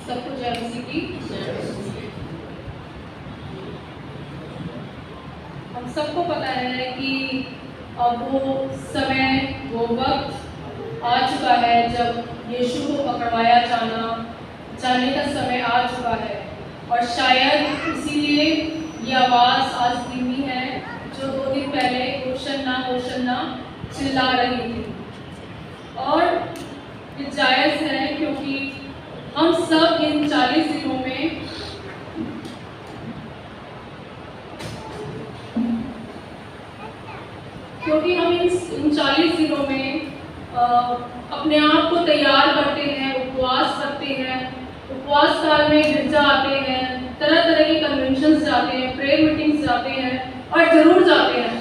सबको जय मसीह की। हम सबको पता है कि अब वो समय, वो वक्त आ चुका है जब यीशु को पकड़वाया जाने का समय आ चुका है। और शायद इसीलिए ये आवाज़ आज धीमी है जो 2 दिन पहले होशन्ना चिल्ला रही थी। और ये जायज़ है क्योंकि हम सब इन 40 दिनों में अपने आप को तैयार करते हैं, उपवास करते हैं। उपवास काल में गिरजा आते हैं, तरह तरह के कन्वेंशंस जाते हैं, प्रेयर मीटिंग्स जाते हैं और ज़रूर जाते हैं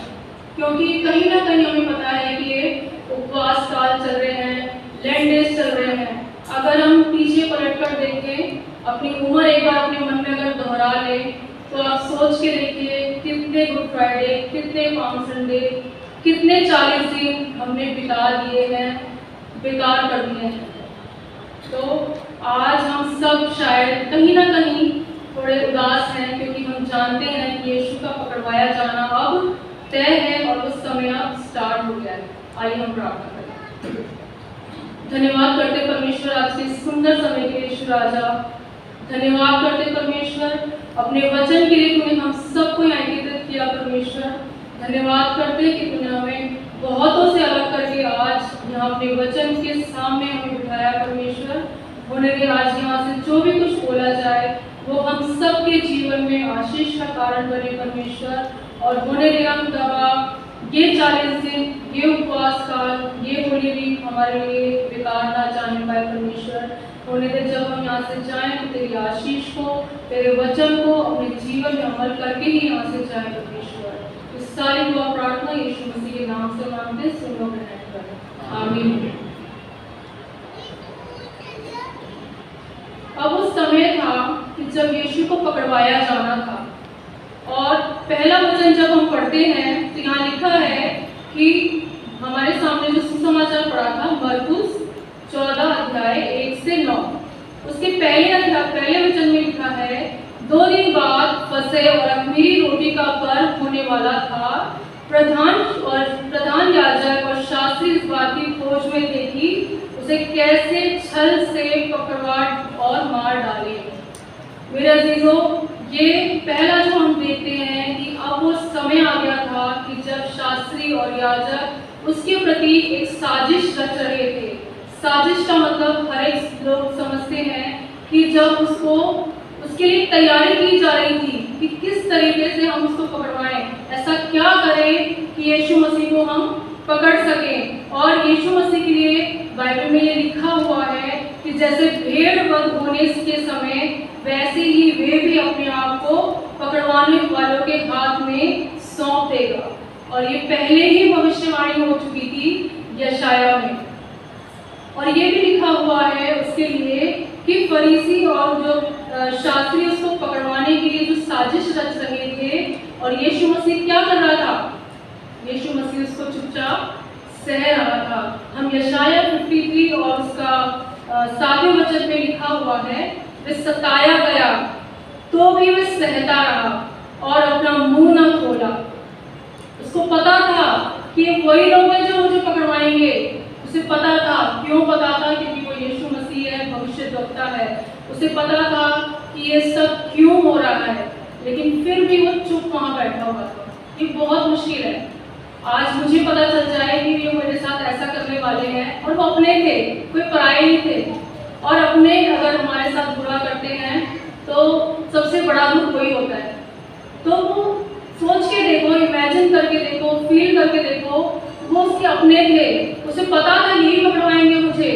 क्योंकि कहीं ना कहीं हमें पता है कि ये उपवास काल चल रहे हैं, लेंट डेज चल रहे हैं। अगर हम पीछे पलट कर देखें, अपनी उम्र एक बार अपने मन में अगर दोहरा लें तो आप सोच के देखिए कितने गुड फ्राइडे, कितने पाम संडे, कितने 40 दिन हमने बिता दिए हैं, बेकार कर दिए हैं। तो आज हम सब शायद कहीं ना कहीं थोड़े उदास हैं क्योंकि हम जानते हैं कि यीशु का पकड़वाया जाना अब तय है और उस समय अब स्टार्ट हो गया है। आइए हम प्रार्थना करें। धन्यवाद करते परमेश्वर आज के सुंदर समय के लिए यीशु राजा। धन्यवाद करते परमेश्वर अपने वचन के लिए तूने हम सबको यहाँ एकत्रित किया परमेश्वर। धन्यवाद करते कि तूने हमें बहुतों से अलग करके आज यहाँ अपने वचन के सामने हमें बिठाया परमेश्वर। होने के आज यहाँ से जो भी कुछ बोला जाए वो हम सबके जीवन में आशीष का कारण बने परमेश्वर। और होने के हम दबा ये 40 दिन, ये उपवास काल, ये होली वीक हमारे लिए बेकार ना जाने पाए परमेश्वर। होने दे जब हम यहाँ से जाएं तो तेरी आशीष को, तेरे वचन को अपने जीवन में अमल करके ही यहाँ से जाएं परमेश्वर। इस सारी दुआ प्रार्थना यीशु मसीह के नाम से मांगते सुनो ग्रहण करें, आमीन। अब उस समय था कि जब यीशु को पकड़वाया जाना था और पहला वचन जब हम पढ़ते हैं तो यहाँ लिखा है कि हमारे सामने जो सुसमाचार पढ़ा था मरकुस 14 अध्याय 1 से 9, उसके पहले वचन में लिखा है 2 दिन बाद फसह और अख़मीरी रोटी का पर्व होने वाला था। प्रधान याजक और शास्त्री इस बात की खोज में थे कि उसे कैसे छल से पकड़वा और मार डाले। मेरे अजीजों, ये पहला जो हम देखते हैं कि अब वो समय आ गया था कि जब शास्त्री और याजक उसके प्रति एक साजिश रच रहे थे। साजिश का मतलब हर एक लोग समझते हैं कि जब उसके लिए तैयारी की जा रही थी कि किस तरीके से हम उसको पकड़वाएं, ऐसा क्या करें कि यीशु मसीह को हम पकड़ सकें। और यीशु मसीह के लिए बाइबल में ये लिखा हुआ है कि जैसे भेड़ वध होने के समय वैसे ही वे भी अपने आप को पकड़वाने वालों के हाथ में सौंप देगा। और ये पहले ही भविष्यवाणी हो चुकी थी यशाया में। और ये भी लिखा हुआ है उसके लिए कि फरीसी और जो शास्त्री उसको पकड़वाने के लिए जो साजिश रच रहे थे, और यीशु मसीह क्या कर रहा था? यीशु मसीह उसको चुपचाप सह रहा था। हम यशाया 53 और उसका 7वें वचन में लिखा हुआ है, वे सताया गया तो भी वे सहता रहा और अपना मुंह न खोला। उसको पता था कि वही लोग हैं जो मुझे पकड़वाएंगे। उसे पता था, क्यों पता था? क्योंकि वो यीशु मसीह है, भविष्यद्वक्ता है। उसे पता था कि ये सब क्यों हो रहा है, लेकिन फिर भी वो चुप वहाँ बैठा हुआ था। ये बहुत मुश्किल है। आज मुझे पता चल जाए कि ये मेरे साथ ऐसा करने वाले हैं और वो अपने थे, कोई पराये नहीं थे। और अपने अगर हमारे साथ बुरा करते हैं तो सबसे बड़ा दुख वही होता है। तो वो सोच के देखो, इमेजिन करके देखो, फील करके देखो, वो उसके अपने थे। उसे पता था यही पकड़वाएंगे मुझे,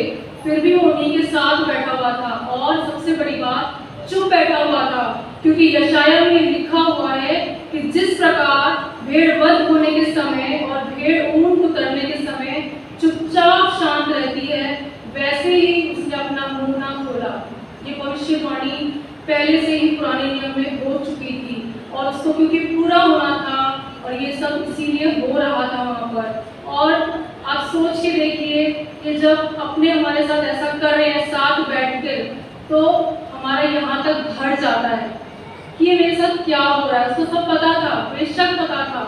फिर भी वो उन्हीं के साथ बैठा हुआ था। और सबसे बड़ी बात, चुप बैठा हुआ था, क्योंकि यशाया में लिखा हुआ है कि जिस प्रकार भेड़ वध होने के समय और भेड़ ऊन को तरने के समय चुपचाप शांत रहती है, वैसे ही उसने अपना मुंह ना खोला। ये भविष्यवाणी पहले से ही पुराने नियम में हो चुकी थी और उसको क्योंकि पूरा होना था और ये सब इसीलिए हो रहा था वहाँ पर। और आप सोच के देखिए कि जब अपने हमारे साथ ऐसा कर रहे हैं साथ बैठ कर, तो यहाँ तक भर जाता है कि ये मेरे साथ क्या हो रहा है। उसको सब पता था, बेशक पता था,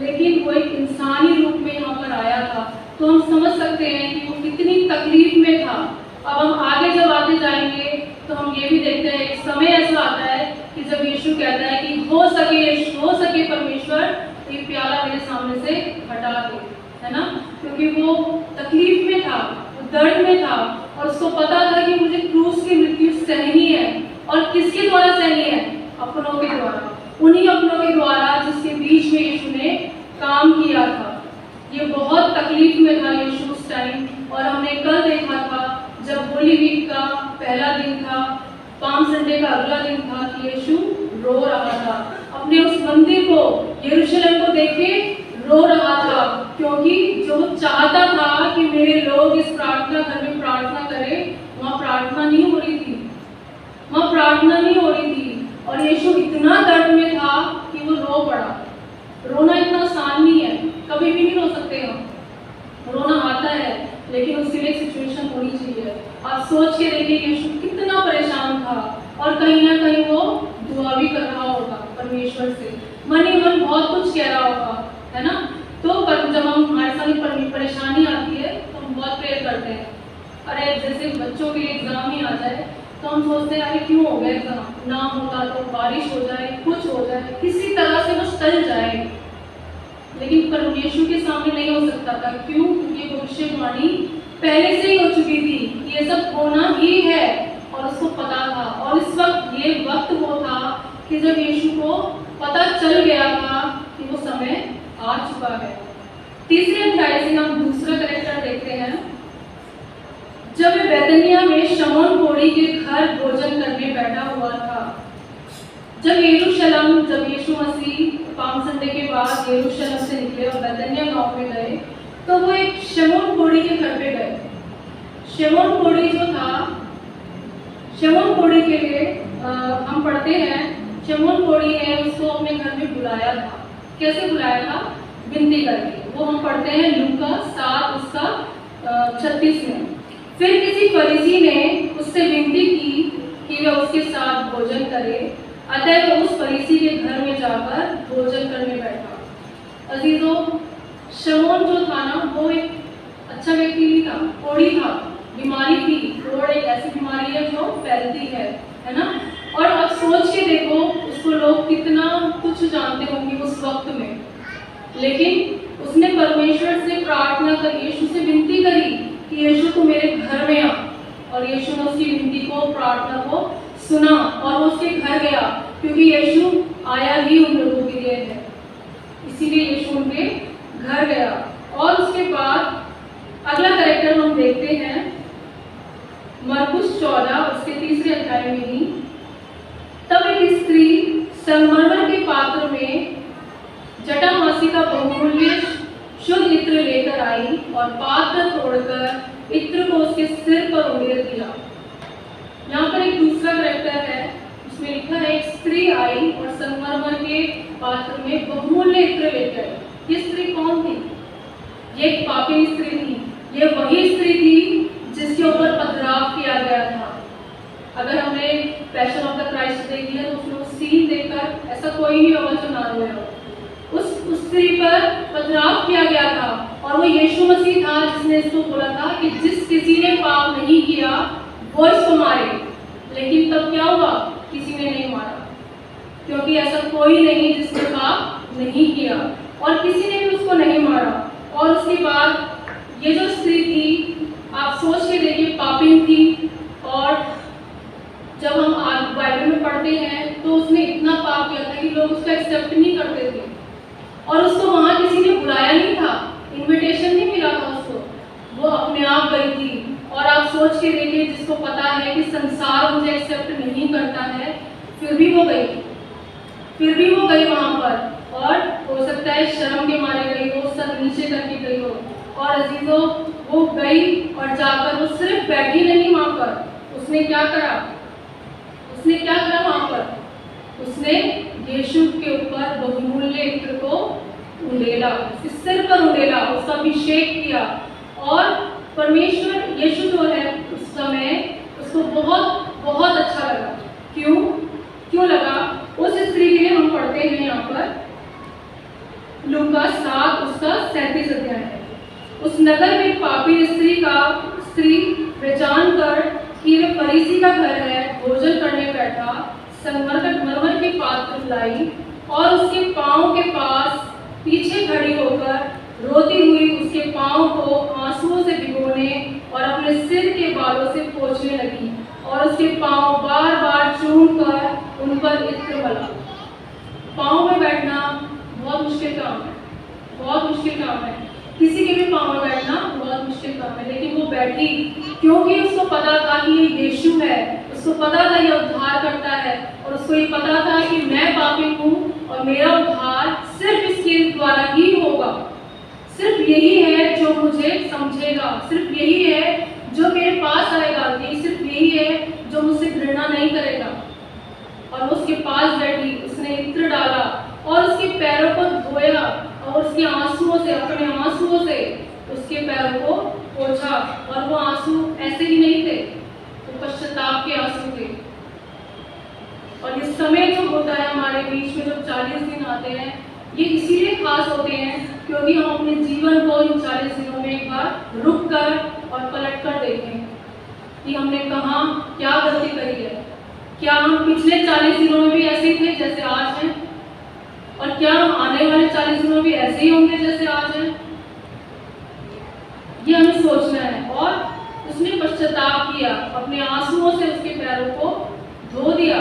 लेकिन वो एक इंसानी रूप में यहाँ पर आया था। तो हम समझ सकते हैं कि वो कितनी तकलीफ में था। अब हम आगे जब आते जाएंगे तो हम ये भी देखते हैं कि समय ऐसा आता है कि जब यीशु कहता है कि हो सके परमेश्वर ये प्याला मेरे सामने से हटा दे, है ना, क्योंकि वो तकलीफ में था, वो दर्द में था और उसको पता था कि मुझे क्रूस की मृत्यु सहनी है। और किसके द्वारा सहनी है? अपनों के द्वारा, उन्हीं अपनों के द्वारा जिसके बीच में यीशु ने काम किया था। ये बहुत तकलीफ में था यीशु उस टाइम। और हमने कल देखा था जब होली वीक का पहला दिन था, पाम संडे का अगला दिन था, कि यीशु रो रहा था अपने उस मंदिर को, यरूशलेम को देखे रो रहा था, क्योंकि जो चाहता था कि मेरे लोग इस प्रार्थना घर में प्रार्थना करें, वहाँ प्रार्थना नहीं हो रही थी, वहाँ प्रार्थना नहीं हो रही थी। और यीशु इतना दर्द में था कि वो रो पड़ा। रोना इतना आसान नहीं है, कभी भी नहीं रो सकते हम, रोना आता है, लेकिन उसके लिए सिचुएशन होनी चाहिए। आप सोच के देखिए यीशु कितना परेशान था और कहीं ना कहीं वो दुआ भी कर रहा होगा परमेश्वर से, मन ही मन बहुत कुछ कह रहा होगा, है ना। तो जब हम हमारे साथ परेशानी आती है तो हम बहुत प्रेयर करते हैं। अरे जैसे बच्चों के लिए एग्जाम ही आ जाए तो हम सोचते हैं अरे क्यों हो गया एग्जाम, ना होता तो बारिश हो जाए, कुछ हो जाए, किसी तरह से बस टल जाए। लेकिन परमेश्वर के सामने नहीं हो सकता था। क्यों? क्योंकि भविष्यवाणी पहले से ही हो चुकी थी कि ये सब होना ही है और उसको पता था। और इस वक्त ये वक्त वो था कि जब यीशु को पता चल गया था कि वो समय आ चुका है। तीसरे अध्याय से हम दूसरा कैरेक्टर देखते हैं। जब वे बैतनिया में शमौन कोढ़ी के घर भोजन करने बैठा हुआ था, जब यीशु मसीह पाम संडे के बाद यरूशलेम से निकले और बैतनिया गांव में गए, तो वो एक शमौन कोढ़ी के घर पे गए। शमौन कोढ़ी जो था, शमौन कोढ़ी के लिए हम पढ़ते हैं, शमौन कोढ़ी ने उसको अपने घर में बुलाया था। कैसे बुलाया था? विनती करके। वो हम पढ़ते हैं लूका 7 उसका 36 में। फिर किसी फरीसी ने उससे विनती की कि वह उसके साथ भोजन करे, अतः वो उस फरीसी के घर में जाकर भोजन करने बैठा। अजीजों, शमौन जो था ना, वो एक अच्छा व्यक्ति नहीं था, कोढ़ी था, बीमारी थी। कोढ़ एक ऐसी बीमारी है जो फैलती है ना। और अब सोच के देखो, उसको लोग कितना कुछ जानते होंगे उस वक्त में, लेकिन उसने परमेश्वर से प्रार्थना करी, यीशु से विनती करी कि यीशु तू मेरे घर में आ। और यीशु ने उसकी विनती को, प्रार्थना को सुना और वो उसके घर गया, क्योंकि यीशु आया ही उन लोगों के लिए है, इसीलिए यीशु उनके घर गया। और उसके बाद अगला कैरेक्टर हम देखते हैं मरकुस 14 उसके 3 अध्याय में ही। तब एक स्त्री संगमरमर के पात्र में जटामासी का बहुमूल्य शुद्ध इत्र लेकर आई और पात्र तोड़कर इत्र को उसके सिर पर उड़ेल दिया। यहाँ पर एक दूसरा कैरेक्टर है, उसमें लिखा है एक स्त्री आई और संगमरमर के पात्र में बहुमूल्य इत्र लेकर। ये स्त्री कौन थी? ये एक पापी स्त्री थी। ये वही स्त्री थी जिसके ऊपर पथराव किया गया था। अगर हमने पैशन ऑफ द क्राइस्ट देखी है तो उसमें उस सीन देखकर ऐसा कोई नहीं होगा जो ना रोया हो। उस स्त्री पर पथराव किया गया था और वो यीशु मसीह था जिसने इसको बोला था कि जिस किसी ने पाप नहीं किया वो इसको मारे। लेकिन तब क्या हुआ? किसी ने नहीं मारा, क्योंकि ऐसा कोई नहीं जिसने पाप नहीं किया, और किसी ने भी उसको नहीं मारा। और उसके बाद ये जो स्त्री थी, आप सोच के देखिए, पापिन थी। और जब हम आज बाइबल में पढ़ते हैं तो उसने इतना पाप किया था कि लोग उसका एक्सेप्ट नहीं करते थे, और उसको वहाँ किसी ने बुलाया नहीं था, इनविटेशन नहीं मिला था उसको, वो अपने आप गई थी। और आप सोच के देखिए, जिसको पता है कि संसार मुझे एक्सेप्ट नहीं करता है, फिर भी वो गई वहाँ पर। और हो सकता है शर्म के मारे गई हो, सर नीचे करके गई हो। और अजीजों, वो गई और जाकर वो सिर्फ बैठी नहीं वहाँ पर, उसने क्या करा वहाँ पर? उसने यीशु के ऊपर बहुमूल्य इत्र को उंडेला, उसके सिर पर उंडेला, उसका अभिषेक किया। और परमेश्वर यीशु जो है उस समय उसको बहुत बहुत अच्छा लगा। क्यों क्यों लगा? उस स्त्री के लिए हम पढ़ते हैं यहाँ पर लूका 7 उसका 37 अध्याय है। उस नगर में पापी स्त्री वे जानकर कि वे फरीसी का घर है, भोजन करने बैठा, संगमरमर के पात्र लाई और उसके पांव के पास पीछे खड़ी होकर रोती हुई उसके पांव को आंसुओं से भिगोने और अपने सिर के बालों से पोंछने लगी और उसके पांव बार बार चूम कर उन पर इत्र मला। पांव में बैठना बहुत मुश्किल काम है, बहुत मुश्किल काम है। किसी के भी पांव में बैठना बहुत मुश्किल काम है, लेकिन वो बैठी क्योंकि उसको पता था कि ये यीशु है, उसको पता था ये उद्धार करता है और उसको ये पता था कि मैं पापी हूँ और मेरा उद्धार सिर्फ इसके द्वारा ही होगा। सिर्फ यही है जो मुझे समझेगा, सिर्फ यही है जो मेरे पास आएगा, ये सिर्फ यही है जो मुझसे घृणा नहीं करेगा। और उसके पास बैठी, उसने इत्र डाला और उसके पैरों को धोया और उसके आंसुओं से, अपने आंसुओं से उसके पैरों को पोंछा। और वो आंसू ऐसे ही नहीं थे, वो पश्चाताप के आंसू थे। और ये समय जो होता है हमारे बीच में, जब 40 दिन आते हैं, ये इसीलिए खास होते हैं क्योंकि हम अपने जीवन को इन 40 दिनों में एक बार रुक कर और पलट कर देखें कि हमने कहाँ क्या गलती करी है। क्या हम पिछले 40 दिनों में भी ऐसे ही थे जैसे आज हैं? और क्या हम आने वाले 40 दिनों में भी ऐसे ही होंगे जैसे आज हैं? ये हमें सोचना है। और उसने पश्चाताप किया, अपने आंसुओं से उसके पैरों को धो दिया,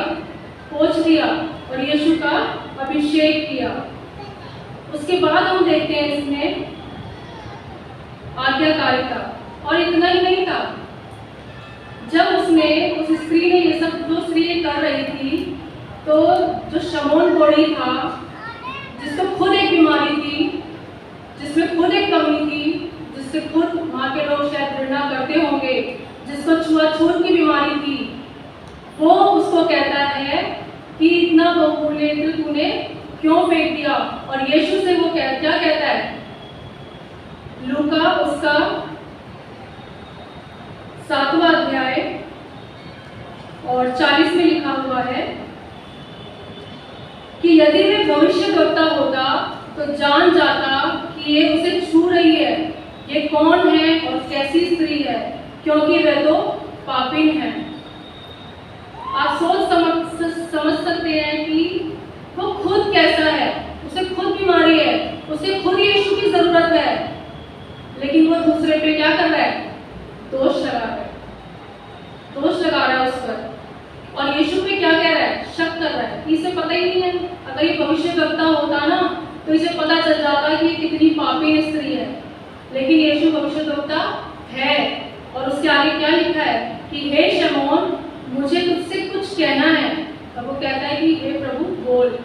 पोंछ दिया और यीशु का अभिषेक किया। उसके बाद हम देखते हैं इसमें आज्ञाकारिता। और इतना ही नहीं था, जब उसने, उस स्त्री ने ये सब जो स्त्री कर रही थी, तो जो शमौन कोढ़ी था, जिसको खुद एक बीमारी थी, जिसमें खुद एक कमी थी, जिससे खुद वहाँ के लोग शायद घृणा करते होंगे, जिसको छुआछूत की बीमारी थी, वो उसको कहता है कि इतना बहुमूल्य इत्र तूने क्यों फेंक दिया? और यीशु से वो क्या कहता है? लूका उसका 7वां अध्याय और 40 में लिखा हुआ है कि यदि वे भविष्यद्वक्ता होता तो जान जाता कि ये उसे छू रही है, ये कौन है और कैसी स्त्री है, क्योंकि वे तो पापी हैं। आप समझ सकते हैं कि वो खुद कैसा है, उसे खुद बीमारी है, उसे खुद यीशु की जरूरत है, लेकिन वो दूसरे पे क्या कर रहा है? दोष लगा रहा है, दोष लगा रहा है उस पर। और यीशु पे क्या कह रहा है? शक कर रहा है। इसे पता ही नहीं है। अगर ये भविष्यवक्ता होता ना तो इसे पता चल जाता कि कितनी पापी स्त्री है, लेकिन यीशु भविष्यवक्ता है। और उसके आगे क्या लिखा है कि हे शमौन, मुझे तुझसे कुछ कहना है। तब वो कहता है कि हे प्रभु बोल।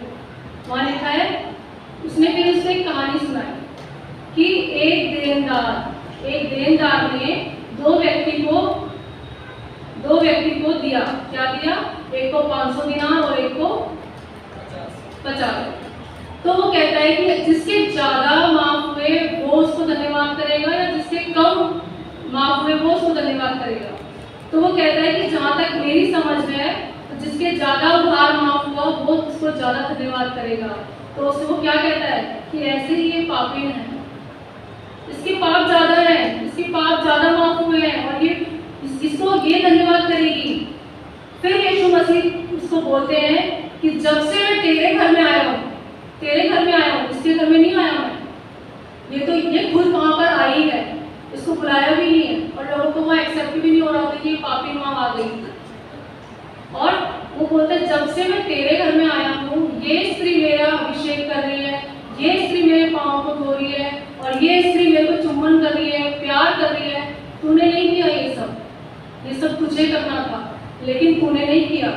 वहाँ लिखा है, उसने फिर उससे एक कहानी सुनाई कि एक देनदार ने दो व्यक्ति को दिया। क्या दिया? एक को 500 दिनार और एक को 50। तो वो कहता है कि जिसके ज्यादा माफ हुए वो उसको धन्यवाद करेगा, या जिसके कम माफ हुए वो उसको धन्यवाद करेगा। तो वो कहता है कि जहाँ तक मेरी समझ है, तो जिसके ज्यादा उधार माफ हुआ वो उसको ज्यादा धन्यवाद करेगा। तो उससे वो क्या कहता है कि ऐसे ही ये पापी है, इसके पाप ज्यादा है, इसके पाप ज्यादा माफ हुए हैं और ये इसको ये धन्यवाद करेगी। फिर यीशु मसीह उसको बोलते हैं कि जब से मैं तेरे घर में आया हूँ, इसके घर में नहीं आया मैं। ये खुद वहाँ पर आई है, इसको बुलाया भी नहीं है और लोगों को वहाँ एक्सेप्ट भी नहीं हो रहा था कि ये पापी वहाँ आ गई। और वो बोलते हैं जब से मैं तेरे घर में आया हूँ, ये स्त्री मेरा अभिषेक कर रही है, ये स्त्री मेरे पाँव को धो रही है और ये स्त्री मेरे को चुम्बन कर रही है, प्यार कर रही है। तूने नहीं किया ये सब तुझे करना था, लेकिन तूने नहीं किया।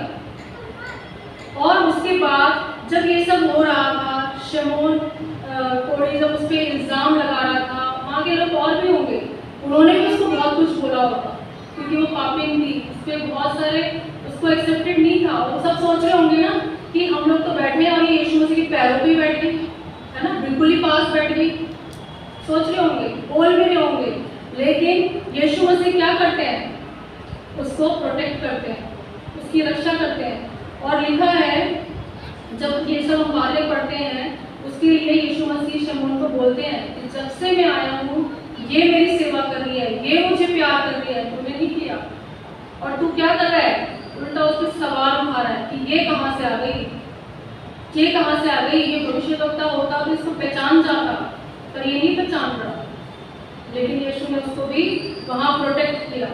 और उसके बाद जब ये सब हो रहा था, शमौन कोढ़ी जब उस पर इल्ज़ाम लगा रहा था, वहाँ के लोग और भी होंगे, उन्होंने भी उसको बहुत कुछ बोला होगा क्योंकि वो पापिन थी, उस पर बहुत सारे उसको एक्सेप्टेड नहीं था। और सब सोच रहे होंगे ना कि हम लोग तो बैठे हैं और ये यीशु मसीह के पैरों पे ही बैठ गई है ना, बिल्कुल ही पास बैठ गई। सोच रहे होंगे, बोल भी रहे होंगे, लेकिन यीशु मसीह क्या करते हैं? उसको प्रोटेक्ट करते हैं, उसकी रक्षा करते हैं। और लिखा है, जब ये सब हम बातें पढ़ते हैं उसके लिए यीशु मसीह शमून को बोलते हैं कि जब से मैं आया हूँ ये मेरी सेवा कर रही है, ये मुझे प्यार कर रही है, तूने नहीं किया और तू क्या कर रहा है? उल्टा उसको सवाल उठा रहा है कि ये कहाँ से आ गई, ये कहाँ से आ गई। ये भविष्यवक्ता होता तो इसको पहचान जाता, पर ये नहीं पहचान रहा, लेकिन यीशु ने उसको भी वहाँ प्रोटेक्ट किया।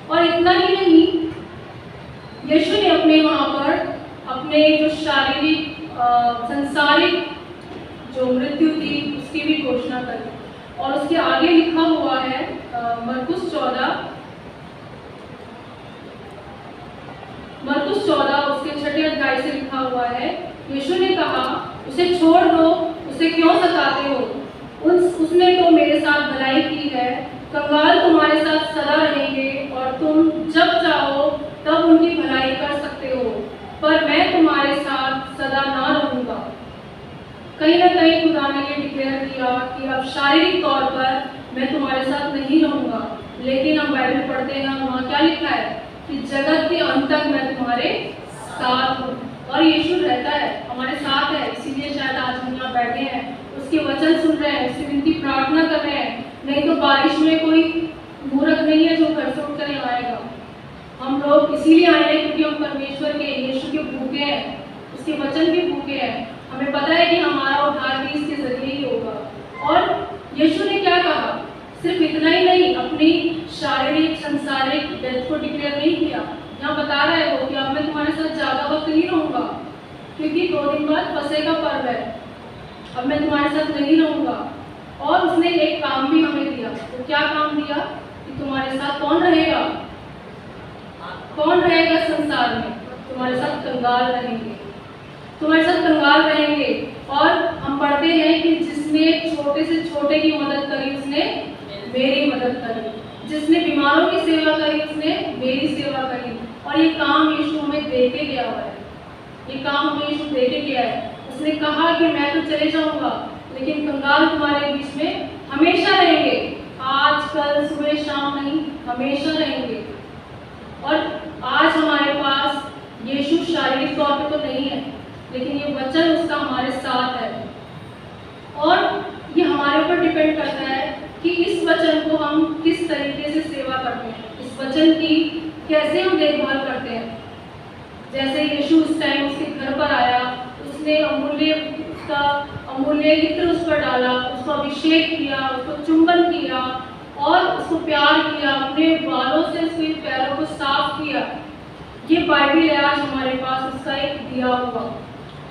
और इतना ही नहीं, यीशु ने अपने वहाँ पर अपने जो शारीरिक संसारिक जो मृत्यु थी उसकी भी घोषणा करी। और उसके आगे लिखा हुआ है मरकुस 14 उसके 6 अध्याय से लिखा हुआ है, यीशु ने कहा, उसे छोड़ दो, उसे क्यों सताते हो? उसने तो मेरे साथ भलाई की है। कंगाल तुम्हारे साथ सदा रहेंगे और तुम जब चाहो तब उनकी भलाई कर सकते हो, पर मैं तुम्हारे साथ सदा ना रहूंगा। कहीं ना कहीं खुदा ने ये डिक्लेयर किया कि अब शारीरिक तौर पर मैं तुम्हारे साथ नहीं रहूंगा, लेकिन हम बाइबल पढ़ते हैं, वहाँ क्या लिखा है कि जगत के अंत तक मैं तुम्हारे साथ हूँ। और यीशु रहता है, हमारे साथ है, इसीलिए शायद आज हम यहाँ बैठे हैं, उसके वचन सुन रहे हैं, उसकी विनती प्रार्थना कर रहे हैं। नहीं तो बारिश में कोई मूर्ख नहीं है जो घर से उठकर यहाँ आएगा। हम लोग इसीलिए आए हैं क्योंकि हम परमेश्वर के, यीशु के भूखे हैं, उसके वचन के भूखे हैं। हमें पता है कि हमारा उद्धार भी इसके जरिए ही होगा। और यीशु ने क्या कहा, सिर्फ इतना ही नहीं, अपनी शारीरिक संसारिक डेथ को डिक्लेयर नहीं किया। यहाँ बता रहा है वो कि अब मैं तुम्हारे साथ ज़्यादा वक्त नहीं रहूँगा, क्योंकि 2 दिन बाद फसह का पर्व है, अब मैं तुम्हारे साथ नहीं रहूँगा। और उसने एक काम भी हमें दिया। तो क्या काम दिया कि तुम्हारे साथ कौन रहेगा? कौन रहेगा संसार में? तुम्हारे साथ कंगाल रहेंगे, तुम्हारे साथ कंगाल रहेंगे। और हम पढ़ते हैं कि जिसने छोटे से छोटे की मदद करी उसने मेरी मदद करी, जिसने बीमारों की सेवा करी उसने मेरी सेवा करी। और ये काम यीशु हमें दे के गया हुआ है, ये काम हमें यीशु दे के गया है। उसने कहा कि मैं तो चले जाऊंगा, लेकिन कंगाल तुम्हारे बीच में हमेशा रहेंगे, आज कल सुबह शाम नहीं, हमेशा रहेंगे। और आज हमारे पास यीशु शारीरिक तौर पे तो नहीं है, लेकिन ये वचन उसका हमारे साथ है। और ये हमारे ऊपर डिपेंड करता है कि इस वचन को हम किस तरीके से सेवा करते हैं, इस वचन की कैसे हम देखभाल करते हैं। जैसे यीशु उस टाइम उसके घर पर आया, उसने अमूल्य इत्र उस पर डाला, उसको अभिषेक किया, उसको चुंबन किया और उसको प्यार किया, अपने बालों से उसके पैरों को साफ किया। ये बाइबल है आज हमारे पास, उसका एक दिया हुआ।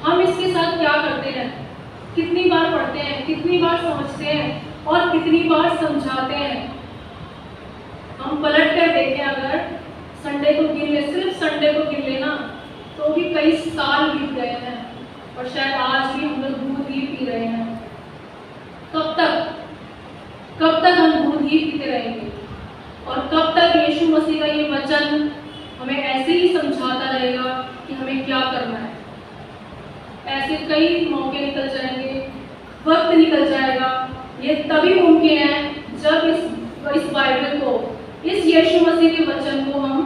हम इसके साथ क्या करते हैं? कितनी बार पढ़ते हैं, कितनी बार समझते हैं और कितनी बार समझाते हैं? हम पलट कर देखें, अगर संडे को गिन ले, सिर्फ संडे को गिन लेना, तो भी कई साल बीत गए हैं और शायद आज भी हम लोग दूध ही पी रहे हैं। कब तक हम दूध ही पीते रहेंगे? और कब तक यीशु मसीह का ये वचन हमें ऐसे ही समझाता रहेगा कि हमें क्या करना है? ऐसे कई मौके निकल जाएंगे, वक्त निकल जाएगा। ये तभी मुमकिन है जब इस बाइबल को, इस यीशु मसीह के वचन को हम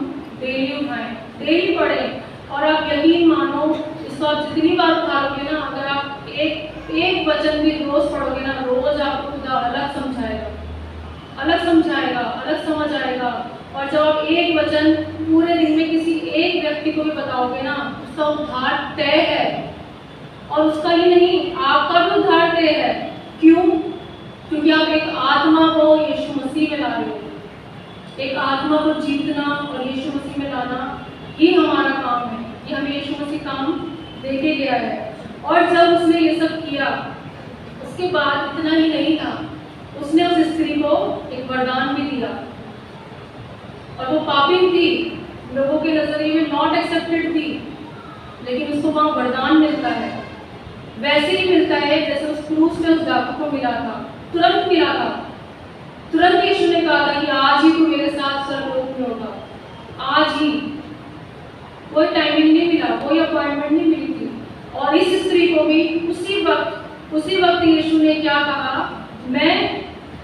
डेली उठाएं, डेली पढ़ें। और आप यकीन मानो, इसको आप जितनी बार उठाओगे ना, अगर आप एक वचन भी रोज पढ़ोगे ना, रोज आपको खुदा अलग समझाएगा, अलग समझाएगा, अलग समझ आएगा। और जब आप एक वचन पूरे दिन में किसी एक व्यक्ति को भी बताओगे ना, उसका उद्धार तय है। और उसका ही नहीं, आपका भी उद्धार तय है। क्यों? क्योंकि आप एक आत्मा को यीशु मसीह में ला रहे हो। एक आत्मा को जीतना और यीशु मसीह में लाना ही हमारा काम है। ये हमें यीशु मसीह काम देके गया है। और जब उसने ये सब किया, उसके बाद इतना ही नहीं था, उसने उस स्त्री को एक वरदान भी दिया। और वो पापी थी, लोगों के नजरिए में नॉट एक्सेप्टेड थी, लेकिन उसको वहाँ वरदान मिलता है। वैसे ही मिलता है जैसे उस क्रूस में उस डाकू को मिला था, तुरंत मिला था। तुरंत यीशु ने कहा था कि आज ही तू मेरे साथ स्वर्गलोक में होगा, आज ही। कोई टाइमिंग नहीं मिला, कोई अपॉइंटमेंट नहीं मिली थी। और इस स्त्री को भी उसी वक्त यीशु ने क्या कहा, मैं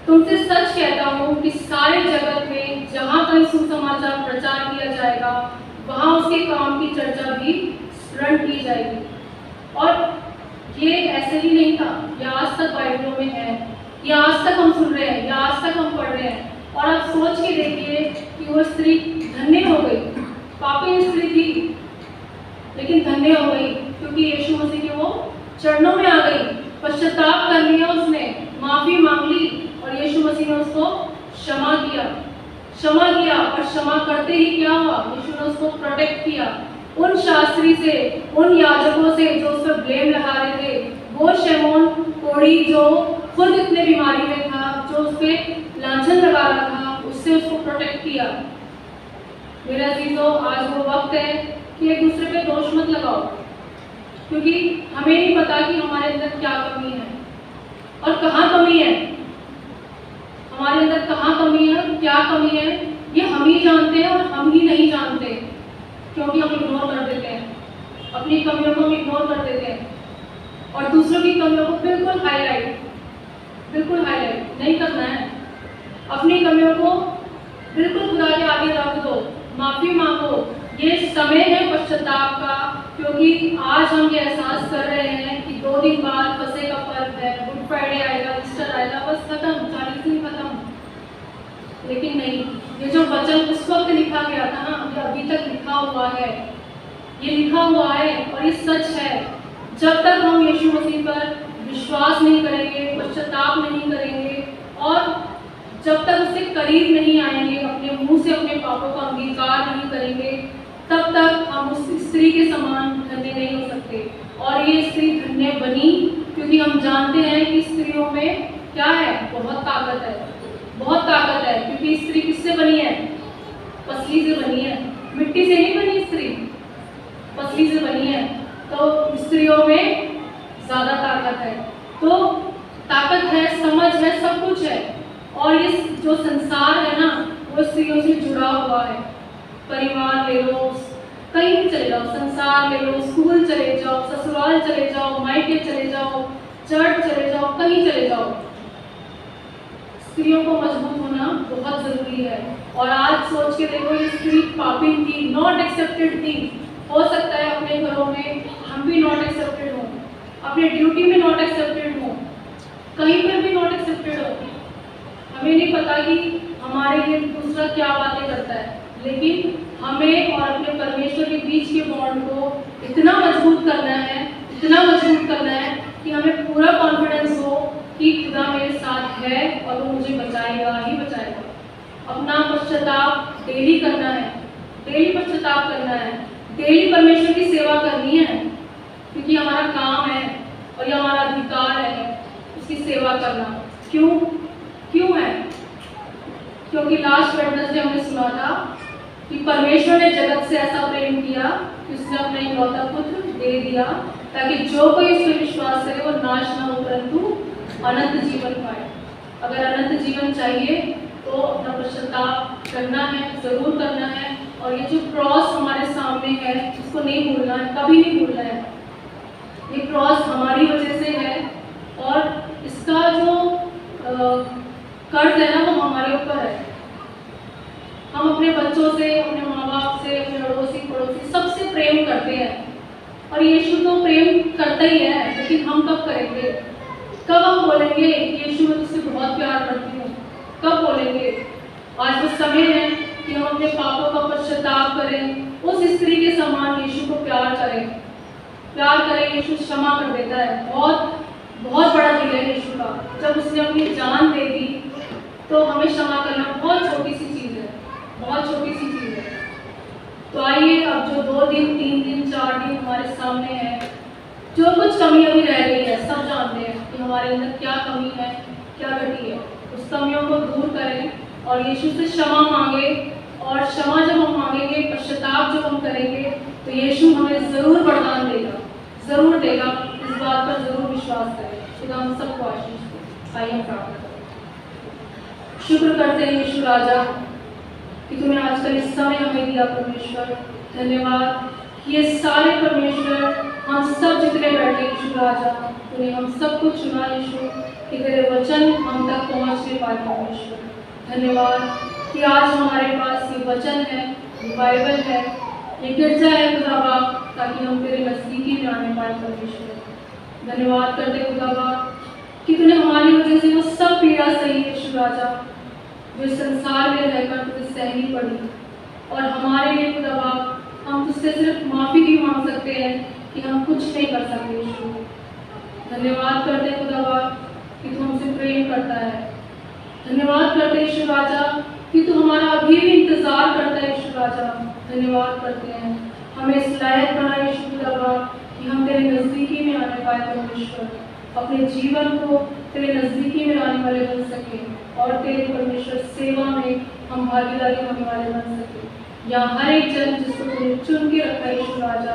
तुमसे सच कहता हूँ कि सारे जगत में जहाँ कहीं सुसमाचार प्रचार किया जाएगा, वहाँ उसके काम की चर्चा भी ग्रहण की जाएगी। और ये ऐसे ही नहीं था, ये आज तक बाइबलों में है, ये आज तक हम सुन रहे हैं, ये आज तक हम पढ़ रहे हैं। और आप सोच के देखिए कि वो स्त्री धन्य हो गई, पापी स्त्री थी लेकिन धन्य हो गई क्योंकि यीशु मसीह के वो चरणों में आ गई, पश्चाताप कर लिया, उसने माफी मांग ली और यीशु मसीह ने उसको क्षमा किया। और क्षमा करते ही क्या हुआ, यीशु ने उसको प्रोटेक्ट किया उन शास्त्री से, उन याजकों से जो उस पर ब्लेम लगा रहे थे। वो शमौन कोढ़ी जो खुद इतने बीमारी में था, जो उस पर लांछन लगा रहा था, उससे उसको प्रोटेक्ट किया। मेरे अजीजों, आज वो वक्त है कि एक दूसरे पे दोष मत लगाओ, क्योंकि हमें नहीं पता कि हमारे अंदर क्या कमी है और कहाँ कमी है। हमारे अंदर कहाँ कमी है, क्या कमी है, ये हम ही जानते हैं और हम ही नहीं जानते, क्योंकि हम इग्नोर कर देते हैं, अपनी कमियों को हम इग्नोर कर देते हैं और दूसरों की कमियों को बिल्कुल हाईलाइट नहीं करना है। अपनी कमियों को बिल्कुल खुदा के आगे रख दो, माफी मांगो। ये समय है पश्चाताप का, क्योंकि आज हम ये एहसास कर रहे हैं कि 2 दिन बाद फसह का पर्व है, गुड फ्राइडे आएगा, ईस्टर आएगा, बस खत्म, 40 दिन खत्म। लेकिन नहीं, ये जो वचन उस वक्त लिखा गया था ना, ये अभी तक लिखा हुआ है, ये लिखा हुआ है और ये सच है। जब तक हम यीशु मसीह पर विश्वास नहीं करेंगे, पश्चाताप नहीं करेंगे और जब तक उसके करीब नहीं आएंगे, अपने मुंह से अपने पापों का अंगीकार नहीं करेंगे, तब तक हम उस स्त्री के समान धन्य नहीं हो सकते। और ये स्त्री धन्य बनी क्योंकि हम जानते हैं कि स्त्रियों में क्या है, बहुत ताकत है, क्योंकि स्त्री किससे बनी है, पसली से बनी है, मिट्टी से नहीं बनी स्त्री, पसली से बनी है। तो स्त्रियों में ज़्यादा ताकत है, तो ताकत है, समझ है, सब कुछ है। और ये जो संसार है ना, वो स्त्रियों से जुड़ा हुआ है। परिवार ले लो, कहीं भी चले जाओ, संसार ले लो, स्कूल चले जाओ, ससुराल चले जाओ, मायके चले जाओ, चर्च चले जाओ, कहीं चले जाओ, स्त्रियों को मजबूत होना बहुत जरूरी है। और आज सोच के देखो, ये स्त्री पापी थी, नॉट एक्सेप्टेड थी। हो सकता है अपने घरों में हम भी नॉट एक्सेप्टेड हों, अपने ड्यूटी में नॉट एक्सेप्टेड हों, कहीं पर भी नॉट एक्सेप्टेड हो। हमें नहीं पता कि हमारे लिए दूसरा क्या बातें करता है, लेकिन हमें और अपने परमेश्वर के बीच के बॉन्ड को इतना मजबूत करना है कि हमें पूरा कॉन्फिडेंस हो कि खुदा मेरे साथ है और वो मुझे बचाएगा ही बचाएगा। अपना पश्चाताप डेली करना है, डेली पश्चाताप करना है, डेली परमेश्वर की सेवा करनी है, क्योंकि हमारा काम है और ये हमारा अधिकार है उसकी सेवा करना। क्यों है? क्योंकि लास्ट वेडनेसडे हमने सुना था कि परमेश्वर ने जगत से ऐसा प्रेम किया कि उसने अपना इकलौता पुत्र दे दिया, ताकि जो कोई इस पर विश्वास करे वो नाश न हो परंतु अनंत जीवन पाए। अगर अनंत जीवन चाहिए तो अपना पश्चाताप करना है, जरूर करना है। और ये जो क्रॉस हमारे सामने है, इसको नहीं भूलना है, कभी नहीं भूलना है। ये क्रॉस हमारी वजह से है और इसका जो कर्ज है ना, वो हमारे ऊपर है। हम अपने बच्चों से, अपने माँ बाप से, अपने अड़ोसी पड़ोसी सबसे प्रेम करते हैं और यीशु तो प्रेम करता ही है, लेकिन हम कब करेंगे? कब हम बोलेंगे यीशु मैं तुझसे बहुत प्यार करती हूँ? कब बोलेंगे? आज वो समय है कि हम अपने पापों का पश्चाताप करें, उस स्त्री के समान यीशु को प्यार करें। यीशु क्षमा कर देता है। बहुत बड़ा दिल है यीशु का। जब उसने अपनी जान दे दी तो हमें क्षमा करना बहुत छोटी सी चीज़ है, तो आइए अब जो 2 दिन 3 दिन 4 दिन हमारे सामने है, जो कुछ कमी अभी रह गई है, सब जानते हैं कि हमारे अंदर क्या कमी है, क्या घटी है। उस कमियों को दूर करें और यीशु से क्षमा मांगे। और क्षमा जब हम मांगेंगे, पश्चाताप जब हम करेंगे, तो यीशु हमें ज़रूर वरदान देगा, ज़रूर देगा। इस बात पर ज़रूर विश्वास करें। खुदा हम सबको आशीष दे। आइए प्रार्थना करें। शुक्र करते हैं यीशु राजा कि तूने आज का इस समय हमें दिया परमेश्वर। धन्यवाद कि ये सारे परमेश्वर हम सब जितने बैठे यीशु राजा, तूने हम सबको चुना यीशु कि तेरे वचन हम तक पहुँचने पाए परमेश्वर। धन्यवाद कि आज हमारे पास ये वचन है, ये बाइबल है, ये गिरजा है खुदा बाप, ताकि हम तेरे नज़दीकी में आने पाए परमेश्वर। धन्यवाद करते खुदा बाप कि तूने हमारी वजह से वो सब पीड़ा सही यीशु राजा जो इस संसार में रहकर तुझे सहनी पड़ी, और हमारे लिए खुदा बाप हम तुझसे सिर्फ माफ़ी भी मांग सकते हैं कि हम कुछ नहीं कर सकते यीशु। धन्यवाद करते खुदा बाप कि तू हमसे प्रेम करता है। धन्यवाद करते यीशु राजा कि तू हमारा अभी भी इंतज़ार करता है यीशु राजा। धन्यवाद करते हैं हमें इस लायक बना यीशु खुदा बाप कि हम तेरे नज़दीकी में आने पाए परमेश्वर, अपने जीवन को तेरे नज़दीकी में लाने वाले बन सके और तेरे परमेश्वर सेवा में हम भागीदारी होने वाले बन सके। या हर एक जन जिसको तूने चुन के रखा है यीशु राजा,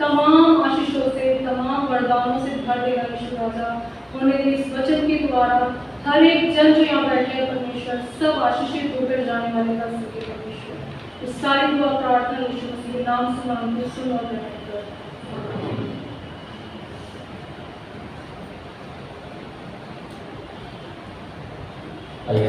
तमाम आशीषों से तमाम वरदानों से भर देगा यीशु राजा। उन्हें इस वचन के द्वारा हर एक जन जो यहाँ बैठे हैं परमेश्वर सब आशीषित होकर जाने वाले बन सके परमेश्वर। इस सारी दुआ प्रार्थना यीशु मसीह के नाम से मांगते सुन और ग्रहण कर। आइए